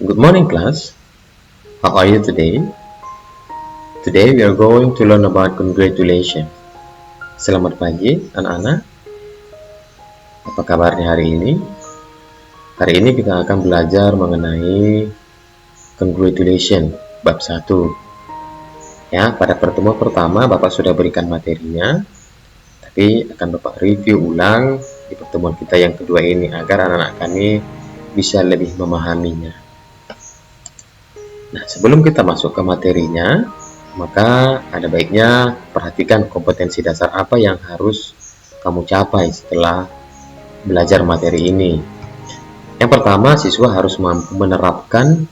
Good morning, class. How are you today? Today we are going to learn about congratulations. Selamat pagi, anak-anak. Apa kabarnya hari ini? Hari ini kita akan belajar mengenai congratulations bab 1. Ya, pada pertemuan pertama Bapak sudah berikan materinya, tapi akan Bapak review ulang di pertemuan kita yang kedua ini agar anak-anak kami bisa lebih memahaminya. Nah, sebelum kita masuk ke materinya, maka ada baiknya perhatikan kompetensi dasar apa yang harus kamu capai setelah belajar materi ini. Yang pertama, siswa harus mampu menerapkan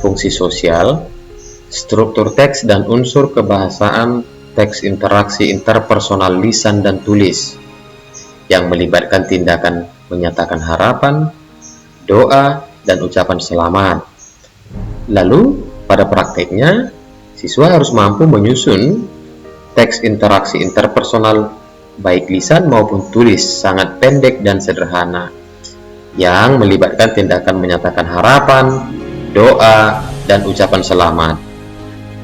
fungsi sosial, struktur teks dan unsur kebahasaan teks interaksi interpersonal lisan dan tulis yang melibatkan tindakan menyatakan harapan, doa, dan ucapan selamat. Lalu, pada prakteknya, siswa harus mampu menyusun teks interaksi interpersonal baik lisan maupun tulis sangat pendek dan sederhana yang melibatkan tindakan menyatakan harapan, doa, dan ucapan selamat.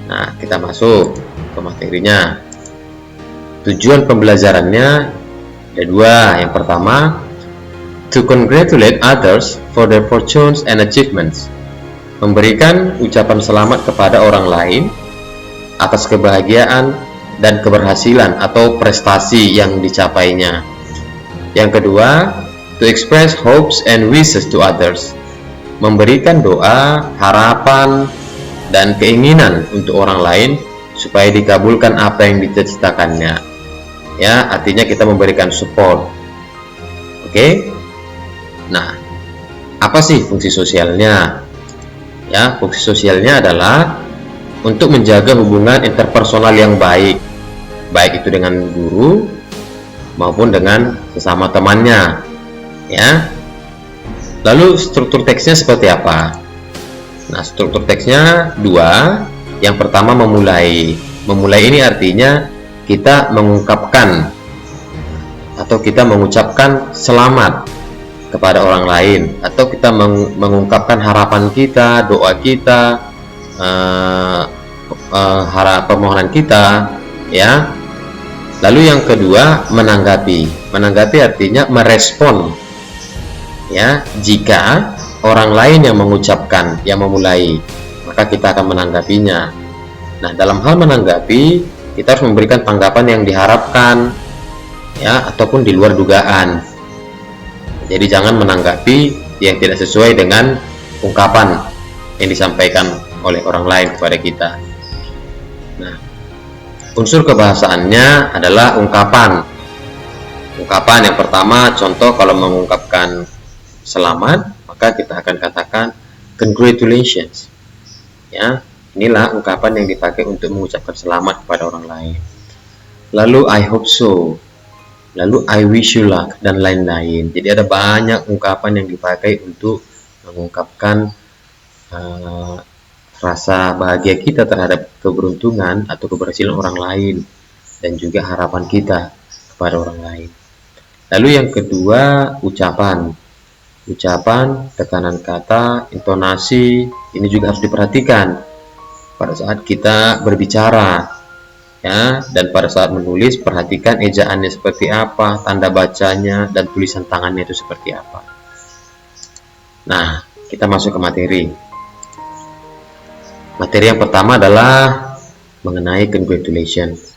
Nah, kita masuk ke materinya. Tujuan pembelajarannya ada dua. Yang pertama, to congratulate others for their fortunes and achievements. Memberikan ucapan selamat kepada orang lain atas kebahagiaan dan keberhasilan atau prestasi yang dicapainya. Yang kedua, to express hopes and wishes to others. Memberikan doa, harapan, dan keinginan untuk orang lain supaya dikabulkan apa yang dicita-citakannya. Ya, artinya kita memberikan support. Oke? Nah, apa sih fungsi sosialnya? Ya, fungsi sosialnya adalah untuk menjaga hubungan interpersonal yang baik itu dengan guru maupun dengan sesama temannya. Ya. Lalu struktur teksnya seperti apa? Nah, struktur teksnya dua. Yang pertama, memulai. Memulai ini artinya kita mengungkapkan atau kita mengucapkan selamat kepada orang lain, atau kita mengungkapkan harapan kita, doa kita, permohonan kita, ya. Lalu yang kedua, menanggapi. Menanggapi artinya merespon, ya. Jika orang lain yang mengucapkan, yang memulai, maka kita akan menanggapinya. Nah, dalam hal menanggapi, kita harus memberikan tanggapan yang diharapkan, ya, ataupun di luar dugaan. Jadi jangan menanggapi yang tidak sesuai dengan ungkapan yang disampaikan oleh orang lain kepada kita. Nah, unsur kebahasaannya adalah ungkapan. Ungkapan yang pertama, contoh kalau mengungkapkan selamat, maka kita akan katakan congratulations. Ya, inilah ungkapan yang dipakai untuk mengucapkan selamat kepada orang lain. Lalu I hope so. Lalu I wish you luck, dan lain-lain. Jadi ada banyak ungkapan yang dipakai untuk mengungkapkan rasa bahagia kita terhadap keberuntungan atau keberhasilan orang lain, dan juga harapan kita kepada orang lain. Lalu yang kedua, ucapan. Ucapan, tekanan kata, intonasi, ini juga harus diperhatikan pada saat kita berbicara. Ya, dan pada saat menulis, perhatikan ejaannya seperti apa, tanda bacanya, dan tulisan tangannya itu seperti apa. Nah, kita masuk ke materi. Materi yang pertama adalah mengenai congratulations.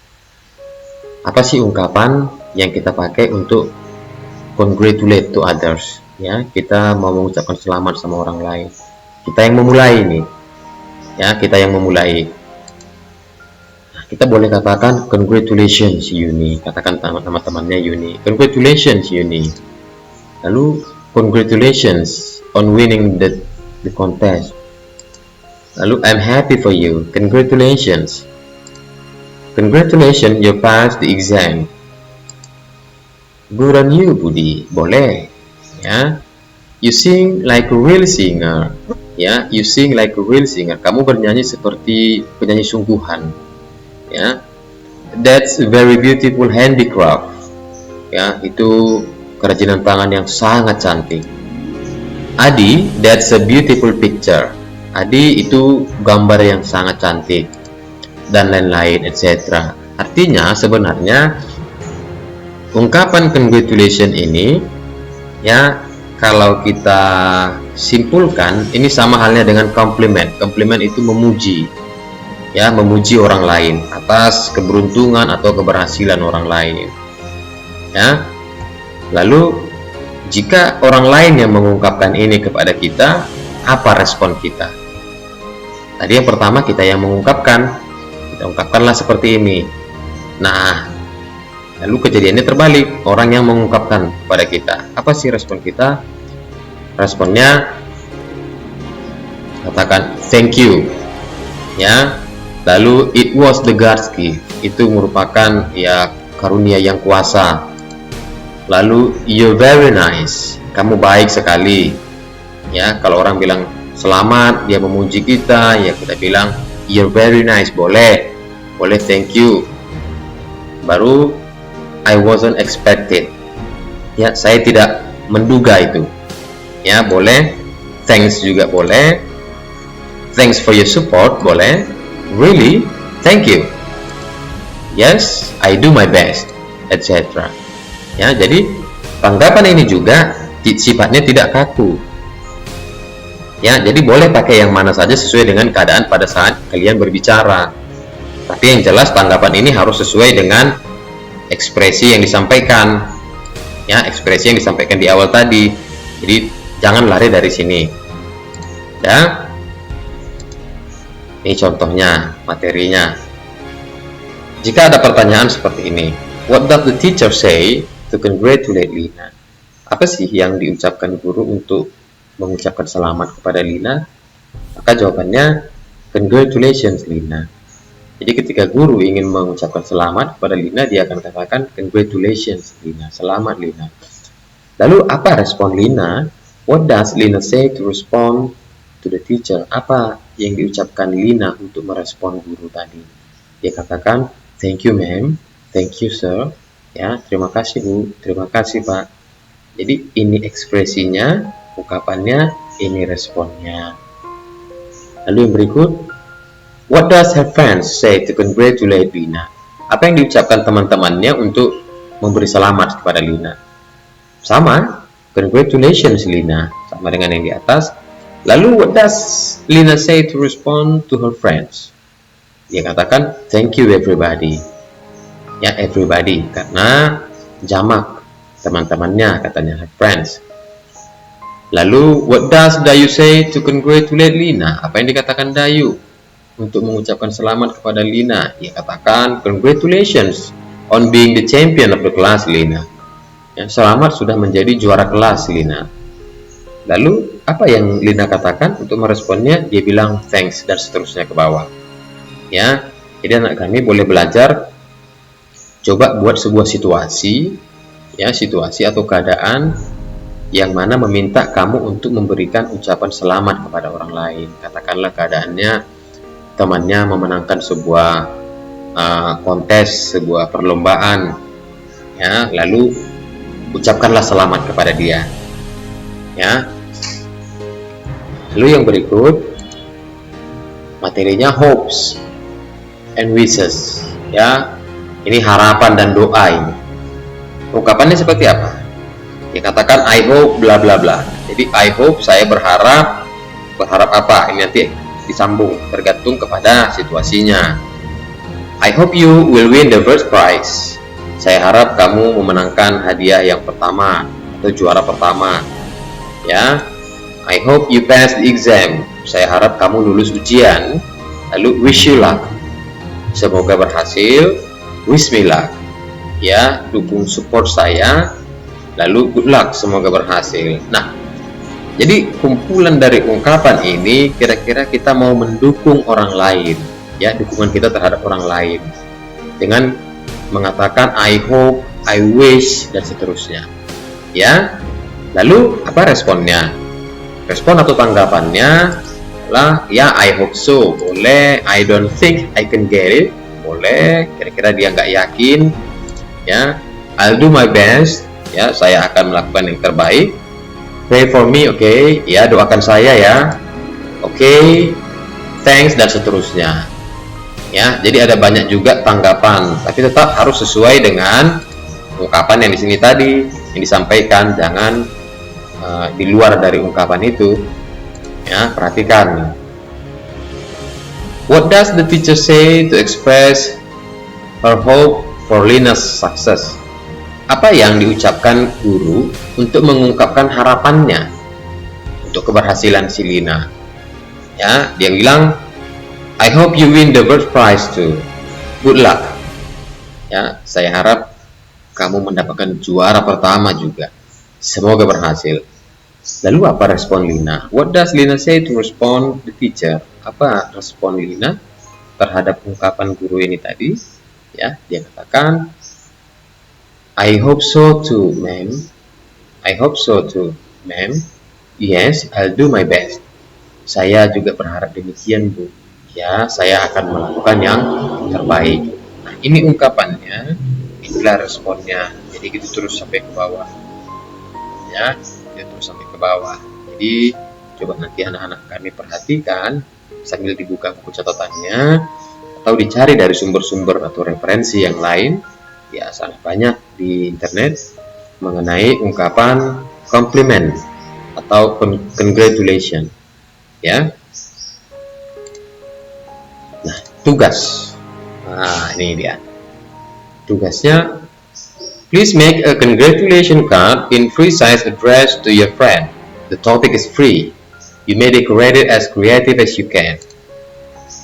Apa sih ungkapan yang kita pakai untuk congratulate to others? Ya, kita mau mengucapkan selamat sama orang lain. Kita yang memulai ini. Ya, kita yang memulai. Kita boleh katakan congratulations Yuni, katakan teman-temannya Yuni, congratulations Yuni. Lalu congratulations on winning the contest. Lalu I'm happy for you, congratulations. Congratulations you passed the exam. Good on you Budi, boleh. Ya, you sing like a real singer. Ya, you sing like a real singer. Kamu bernyanyi seperti penyanyi sungguhan. Ya, that's a very beautiful handicraft. Ya, itu kerajinan tangan yang sangat cantik. Adi, that's a beautiful picture. Adi, itu gambar yang sangat cantik, dan lain-lain, etc. Artinya sebenarnya ungkapan congratulation ini, ya, kalau kita simpulkan, ini sama halnya dengan compliment. Compliment itu memuji, ya, memuji orang lain atas keberuntungan atau keberhasilan orang lain, ya. Lalu jika orang lain yang mengungkapkan ini kepada kita, apa respon kita? Tadi yang pertama kita yang mengungkapkan, kita ungkapkanlah seperti ini. Nah, lalu kejadiannya terbalik, orang yang mengungkapkan kepada kita. Apa sih respon kita? Responnya katakan thank you, ya. Lalu it was the God's gift, itu merupakan, ya, karunia yang kuasa. Lalu you're very nice, kamu baik sekali, ya. Kalau orang bilang selamat, dia memuji kita, ya, kita bilang you're very nice, boleh thank you. Baru I wasn't expected, ya, saya tidak menduga itu, ya, boleh. Thanks juga boleh. Thanks for your support, boleh. Really, thank you. Yes, I do my best, etc. Ya, jadi tanggapan ini juga sifatnya tidak kaku. Ya, jadi boleh pakai yang mana saja sesuai dengan keadaan pada saat kalian berbicara. Tapi yang jelas tanggapan ini harus sesuai dengan ekspresi yang disampaikan. Ya, ekspresi yang disampaikan di awal tadi. Jadi jangan lari dari sini. Ya. Ini contohnya, materinya. Jika ada pertanyaan seperti ini, what does the teacher say to congratulate Lina? Apa sih yang diucapkan guru untuk mengucapkan selamat kepada Lina? Maka jawabannya, congratulations Lina. Jadi ketika guru ingin mengucapkan selamat kepada Lina, dia akan katakan congratulations Lina, selamat Lina. Lalu apa respon Lina? What does Lina say to respond to the teacher? Apa yang diucapkan Lina untuk merespon guru tadi? Dia katakan, thank you ma'am, thank you sir, ya, terima kasih Bu, terima kasih Pak. Jadi ini ekspresinya, ungkapannya, ini responnya. Lalu yang berikut, what does her friends say to congratulate Lina? Apa yang diucapkan teman-temannya untuk memberi selamat kepada Lina? Sama, congratulations Lina, sama dengan yang di atas. Lalu what does Lina say to respond to her friends? Dia katakan, thank you everybody. Ya, everybody, karena jamak teman-temannya, katanya her friends. Lalu what does Dayu say to congratulate Lina? Apa yang dikatakan Dayu untuk mengucapkan selamat kepada Lina? Dia katakan, congratulations on being the champion of the class Lina. Ya, selamat sudah menjadi juara kelas Lina. Lalu apa yang Lina katakan untuk meresponnya? Dia bilang thanks dan seterusnya ke bawah. Ya, jadi anak kami boleh belajar, coba buat sebuah situasi, ya, situasi atau keadaan yang mana meminta kamu untuk memberikan ucapan selamat kepada orang lain. Katakanlah keadaannya temannya memenangkan sebuah kontes, sebuah perlombaan, ya, lalu ucapkanlah selamat kepada dia, ya. Lalu yang berikut materinya hopes and wishes, ya. Ini harapan dan doa ini. Ungkapannya seperti apa? Dia katakan I hope bla bla bla. Jadi I hope, saya berharap apa? Ini nanti disambung tergantung kepada situasinya. I hope you will win the first prize. Saya harap kamu memenangkan hadiah yang pertama atau juara pertama. Ya. I hope you pass the exam. Saya harap kamu lulus ujian. Lalu wish you luck. Semoga berhasil. Wish me luck. Ya, dukung support saya. Lalu good luck, semoga berhasil. Nah, jadi kumpulan dari ungkapan ini kira-kira kita mau mendukung orang lain, ya, dukungan kita terhadap orang lain dengan mengatakan I hope, I wish, dan seterusnya. Ya. Lalu apa responnya? Respon atau tanggapannya lah, ya, I hope so, boleh. I don't think I can get it, boleh. Kira-kira dia nggak yakin, ya. I'll do my best, ya, saya akan melakukan yang terbaik. Pray for me, oke. Ya, doakan saya ya. Oke. Thanks dan seterusnya. Ya, jadi ada banyak juga tanggapan, tapi tetap harus sesuai dengan ungkapan yang di sini tadi yang disampaikan, jangan di luar dari ungkapan itu. Ya, perhatikan. What does the teacher say to express her hope for Lina's success? Apa yang diucapkan guru untuk mengungkapkan harapannya untuk keberhasilan si Lina? Ya, dia bilang, I hope you win the first prize too. Good luck. Ya, saya harap kamu mendapatkan juara pertama juga. Semoga berhasil. Lalu apa respon Lina? What does Lina say to respond the teacher? Apa respon Lina terhadap ungkapan guru ini tadi? Ya, dia katakan, I hope so too, ma'am. I hope so too, ma'am. Yes, I'll do my best. Saya juga berharap demikian, Bu. Ya, saya akan melakukan yang terbaik. Nah, ini ungkapannya, inilah responnya. Jadi gitu terus sampai ke bawah. Ya, dia terus sampai ke bawah. Jadi coba nanti anak-anak kami perhatikan sambil dibuka buku catatannya atau dicari dari sumber-sumber atau referensi yang lain. Ya, sangat banyak di internet mengenai ungkapan compliment atau congratulation. Ya. Nah, tugas. Nah, ini dia. Tugasnya, please make a congratulation card in free size addressed to your friend. The topic is free. You may decorate it as creative as you can.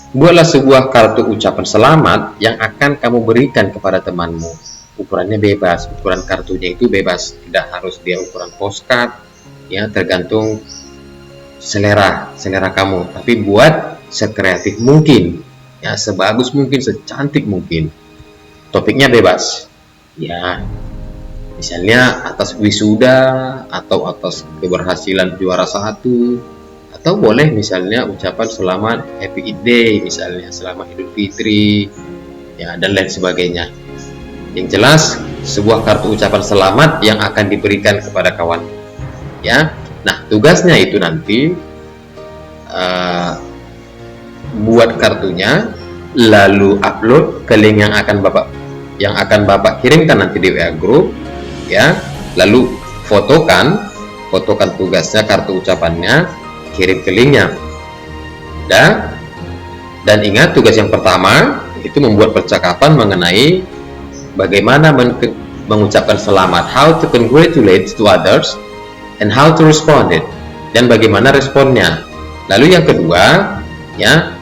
Buatlah sebuah kartu ucapan selamat yang akan kamu berikan kepada temanmu. Ukurannya bebas, ukuran kartunya itu bebas, tidak harus dia ukuran postcard, ya tergantung selera kamu. Tapi buat sekreatif mungkin, ya sebagus mungkin, secantik mungkin. Topiknya bebas, ya. Misalnya atas wisuda atau atas keberhasilan juara 1, atau boleh misalnya ucapan selamat Happy Eid Day, misalnya selamat Idul Fitri, ya dan lain sebagainya. Yang jelas sebuah kartu ucapan selamat yang akan diberikan kepada kawan. Ya, nah tugasnya itu nanti buat kartunya, lalu upload ke link yang akan bapak kirimkan nanti di WA Group. Ya, lalu fotokan tugasnya, kartu ucapannya, kirim ke linknya. Dan ingat, tugas yang pertama itu membuat percakapan mengenai bagaimana mengucapkan selamat, how to congratulate to others and how to respond it, dan bagaimana responnya. Lalu yang kedua, ya,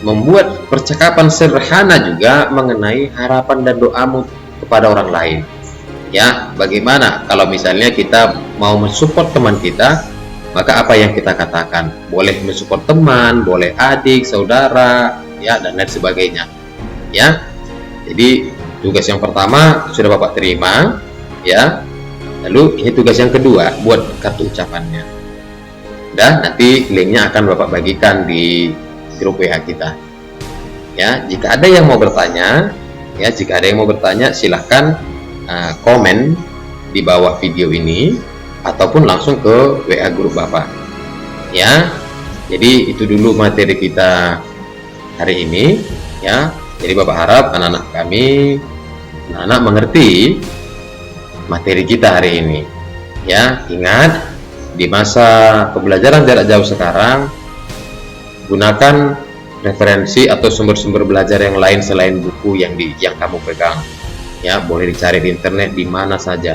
membuat percakapan sederhana juga mengenai harapan dan doamu kepada orang lain. Ya, bagaimana kalau misalnya kita mau mensupport teman kita, maka apa yang kita katakan? Boleh mensupport teman, boleh adik, saudara, ya dan lain sebagainya. Ya. Jadi tugas yang pertama sudah Bapak terima, ya. Lalu ini tugas yang kedua, buat kartu ucapannya. Dan nanti linknya akan Bapak bagikan di grup WA kita. Ya, jika ada yang mau bertanya, silahkan komen di bawah video ini ataupun langsung ke WA grup Bapak. Ya, jadi itu dulu materi kita hari ini. Ya, jadi Bapak harap anak-anak mengerti materi kita hari ini. Ya, ingat, di masa pembelajaran jarak jauh sekarang, gunakan referensi atau sumber-sumber belajar yang lain selain buku yang kamu pegang. Ya, boleh dicari di internet di mana saja.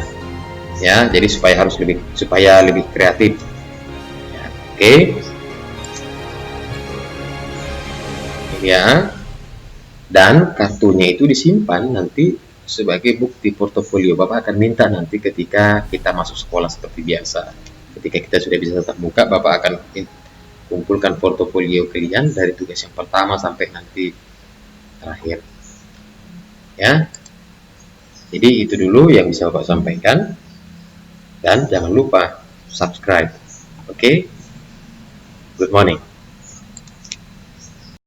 Ya, jadi supaya lebih kreatif. Ya, oke. Ya. Dan kartunya itu disimpan nanti sebagai bukti portofolio. Bapak akan minta nanti ketika kita masuk sekolah seperti biasa. Ketika kita sudah bisa tatap muka, Bapak akan kumpulkan portofolio kalian dari tugas yang pertama sampai nanti terakhir. Ya. Jadi itu dulu yang bisa Bapak sampaikan. Dan jangan lupa subscribe. Oke? Good morning.